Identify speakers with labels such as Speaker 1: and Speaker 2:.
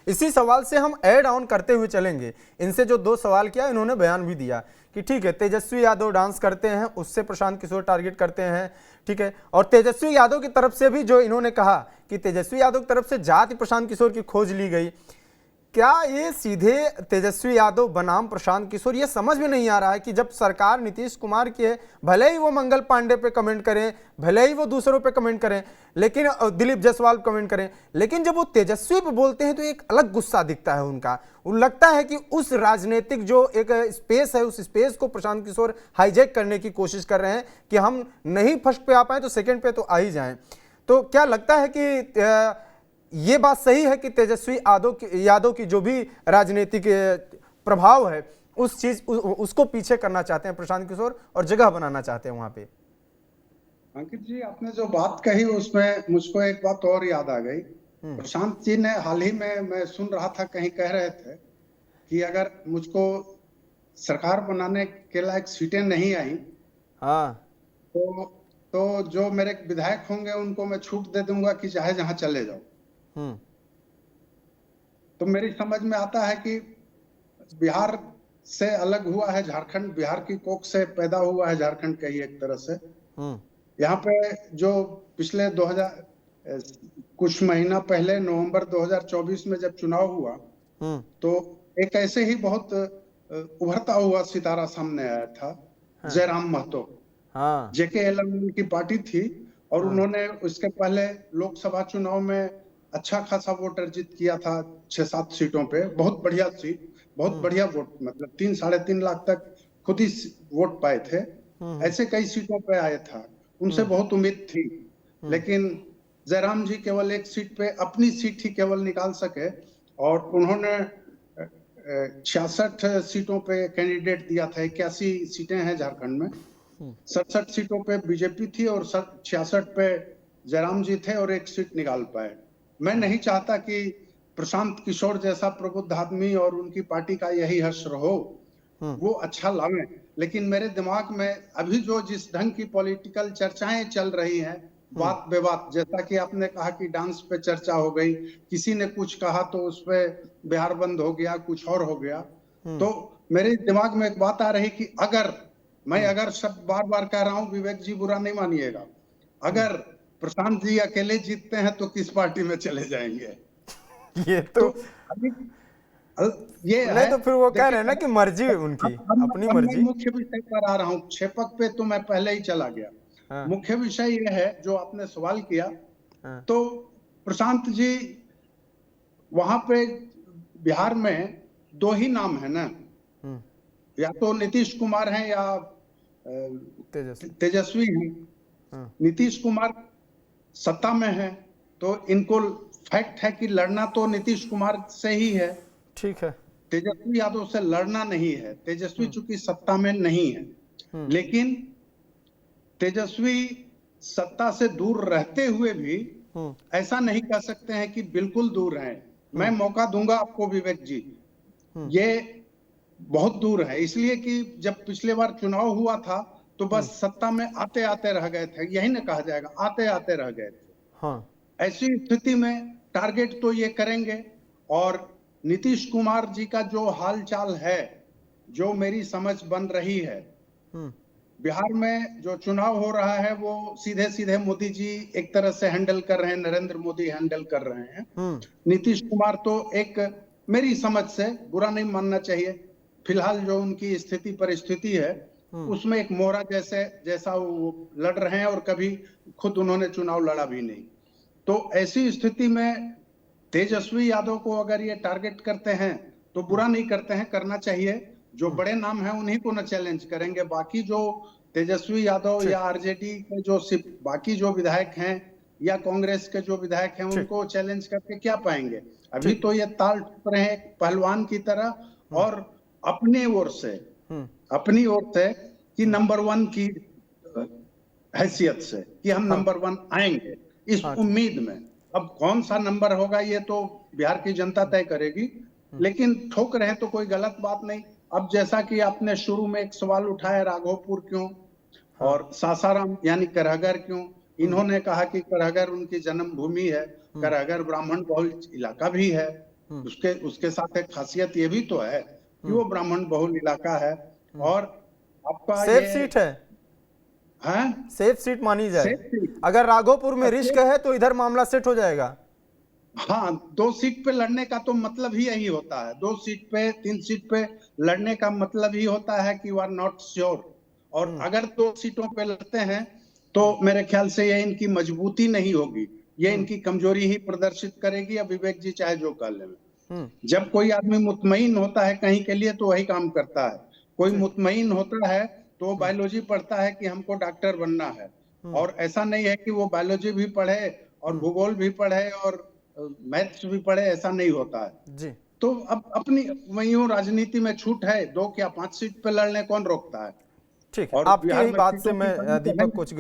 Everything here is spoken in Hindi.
Speaker 1: इसी सवाल से हम ऐड ऑन करते हुए चलेंगे। इनसे जो 2 सवाल किया, इन्होंने बयान भी दिया कि ठीक है तेजस्वी यादव डांस करते हैं, उससे प्रशांत किशोर टारगेट करते हैं, ठीक है। और तेजस्वी यादव की तरफ से भी जो इन्होंने कहा कि तेजस्वी यादव की तरफ से जाति प्रशांत किशोर की खोज ली गई, क्या ये सीधे तेजस्वी यादव बनाम प्रशांत किशोर? ये समझ में नहीं आ रहा है कि जब सरकार नीतीश कुमार की है, भले ही वो मंगल पांडे पे कमेंट करें, भले ही वो दूसरों पे कमेंट करें, लेकिन दिलीप जायसवाल कमेंट करें, लेकिन जब वो तेजस्वी पे बोलते हैं तो एक अलग गुस्सा दिखता है उनका। उन लगता है कि उस राजनीतिक जो एक स्पेस है, उस स्पेस को प्रशांत किशोर हाईजैक करने की कोशिश कर रहे हैं कि हम नहीं फर्स्ट पे आ पाए तो सेकंड पे तो आ ही जाएं। तो क्या लगता है कि ये बात सही है कि तेजस्वी यादव की जो भी राजनीतिक प्रभाव है उसको पीछे करना चाहते हैं प्रशांत किशोर और जगह बनाना चाहते हैं वहां पे?
Speaker 2: अंकित जी, आपने जो बात कही उसमें मुझको एक बात और याद आ गई। प्रशांत जी ने हाल ही में, मैं सुन रहा था, कहीं कह रहे थे कि अगर मुझको सरकार बनाने के लायक सीटें नहीं आई,
Speaker 1: हाँ,
Speaker 2: तो जो मेरे विधायक होंगे उनको मैं छूट दे दूंगा कि चाहे जहां चले जाओ। तो मेरी समझ में आता है कि बिहार से अलग हुआ है झारखंड, बिहार की कोख से पैदा हुआ है झारखंड, कही एक तरह से। यहाँ पे जो पिछले 2000 कुछ महीना पहले नवंबर 2024 में जब चुनाव हुआ, तो एक ऐसे ही बहुत उभरता हुआ सितारा सामने आया था, जयराम महतो। जेके एल की पार्टी थी और उन्होंने उसके पहले लोकसभा चुनाव में अच्छा खासा वोट अर्जित किया था, 6-7 सीटों पे, बहुत बढ़िया सीट, बहुत बढ़िया वोट, मतलब 3-3.5 लाख तक खुद ही वोट पाए थे। ऐसे कई सीटों पे आए था, उनसे बहुत उम्मीद थी। लेकिन जयराम जी केवल एक सीट पे, अपनी सीट ही केवल निकाल सके और उन्होंने 66 सीटों पे कैंडिडेट दिया था। 81 सीटें हैं झारखंड में, 67 सीटों पे बीजेपी थी और 66 पे जयराम जी थे और एक सीट निकाल पाए। मैं नहीं चाहता कि प्रशांत किशोर जैसा प्रबुद्ध आदमी और उनकी पार्टी का यही हश्र हो, वो अच्छा लावे। लेकिन मेरे दिमाग में अभी जो जिस ढंग की पॉलिटिकल चर्चाएं चल रही हैं, बात बेबात, जैसा कि आपने कहा कि डांस पे चर्चा हो गई, किसी ने कुछ कहा तो उस पे बिहार बंद हो गया, कुछ और हो गया। तो मेरे दिमाग में एक बात आ रही कि अगर सब बार बार कह रहा हूं, विवेक जी बुरा नहीं मानिएगा, अगर प्रशांत जी अकेले जीतते हैं तो किस पार्टी में चले जाएंगे?
Speaker 1: ये तो
Speaker 2: अभी ये
Speaker 1: नहीं
Speaker 2: है,
Speaker 1: तो फिर वो कह रहे
Speaker 2: देखिए,
Speaker 1: हैं ना कि मर्जी उनकी, अपनी
Speaker 2: अब मैं
Speaker 1: मर्जी।
Speaker 2: मुख्य विषय पर आ रहा हूँ, क्षेपक पे तो मैं पहले ही चला गया। मुख्य विषय ये है जो आपने सवाल किया। तो प्रशांत जी, वहां पे बिहार में 2 ही नाम है ना, या तो नीतीश कुमार हैं या तेजस्वी हैं। नीतीश कुमार सत्ता में है तो इनको फैक्ट है कि लड़ना तो नीतीश कुमार से ही है,
Speaker 1: ठीक है।
Speaker 2: तेजस्वी यादव से लड़ना नहीं है। तेजस्वी चूंकि सत्ता में नहीं है, लेकिन तेजस्वी सत्ता से दूर रहते हुए भी ऐसा नहीं कह सकते हैं कि बिल्कुल दूर हैं। मैं मौका दूंगा आपको विवेक जी, ये बहुत दूर है, इसलिए कि जब पिछले बार चुनाव हुआ था तो बस सत्ता में आते आते रह गए थे, यही ना कहा जाएगा, आते आते रह गए थे। ऐसी स्थिति में टारगेट तो ये करेंगे। और नीतीश कुमार जी का जो हालचाल है, जो मेरी समझ बन रही है, बिहार में जो चुनाव हो रहा है वो सीधे सीधे मोदी जी एक तरह से हैंडल कर रहे हैं, नरेंद्र मोदी हैंडल कर रहे हैं। नीतीश कुमार तो एक, मेरी समझ से, बुरा नहीं मानना चाहिए, फिलहाल जो उनकी स्थिति परिस्थिति है उसमें एक मोहरा जैसा वो लड़ रहे हैं और कभी खुद उन्होंने चुनाव लड़ा भी नहीं। तो ऐसी स्थिति में तेजस्वी यादव को अगर ये टारगेट करते हैं तो बुरा नहीं करते हैं, करना चाहिए। जो बड़े नाम हैं उन्हीं को न चैलेंज करेंगे, बाकी जो तेजस्वी यादव या आरजेडी के जो सिर्फ बाकी जो विधायक हैं या कांग्रेस के जो विधायक हैं उनको चैलेंज करके क्या पाएंगे? अभी तो ये ताल ठोक रहे हैं पहलवान की तरह और अपनी ओर से कि नंबर 1 की हैसियत से कि हम नंबर 1 आएंगे, इस उम्मीद में। अब कौन सा नंबर होगा ये तो बिहार की जनता तय करेगी, लेकिन ठोक रहे तो कोई गलत बात नहीं। अब जैसा कि आपने शुरू में एक सवाल उठाया, राघोपुर क्यों और सासाराम यानी करहगर क्यों, इन्होंने कहा कि करहगर उनकी जन्मभूमि है, करहगर ब्राह्मण बहुल इलाका भी है, उसके साथ एक खासियत ये भी तो है कि वो ब्राह्मण बहुल इलाका है और आपका
Speaker 1: सेफ
Speaker 2: ये
Speaker 1: सीट है,
Speaker 2: है
Speaker 1: सेफ सीट मानी जाए।
Speaker 2: Safe seat.
Speaker 1: अगर राघोपुर में रिस्क है तो इधर मामला सेट हो जाएगा।
Speaker 2: हाँ, 2 सीट पे लड़ने का तो मतलब ही यही होता है, 2 सीट पे 3 सीट पे लड़ने का मतलब ही होता है कि यू आर नॉट श्योर। और अगर 2 सीटों पे लड़ते हैं तो मेरे ख्याल से ये इनकी मजबूती नहीं होगी, ये इनकी कमजोरी ही प्रदर्शित करेगी। अब विवेक जी चाहे जो कर लें, जब कोई आदमी मुतमईन होता है कहीं के लिए तो वही काम करता है। कोई मुतमईन होता है तो वो बायोलॉजी पढ़ता है कि हमको डॉक्टर बनना है, और ऐसा नहीं है कि वो बायोलॉजी भी पढ़े और भूगोल भी पढ़े और मैथ्स भी पढ़े, ऐसा नहीं होता है
Speaker 1: जी।
Speaker 2: तो अब अपनी वही राजनीति में छूट है, 2 क्या 5 सीट पे लड़ने कौन रोकता है।
Speaker 1: ठीक है,
Speaker 2: और
Speaker 1: आपकी
Speaker 2: बिहार
Speaker 1: यही
Speaker 2: में
Speaker 1: बात से
Speaker 2: सीटों की
Speaker 1: मैं
Speaker 2: कमी तो है
Speaker 1: दीपक
Speaker 2: नहीं।
Speaker 1: कुछ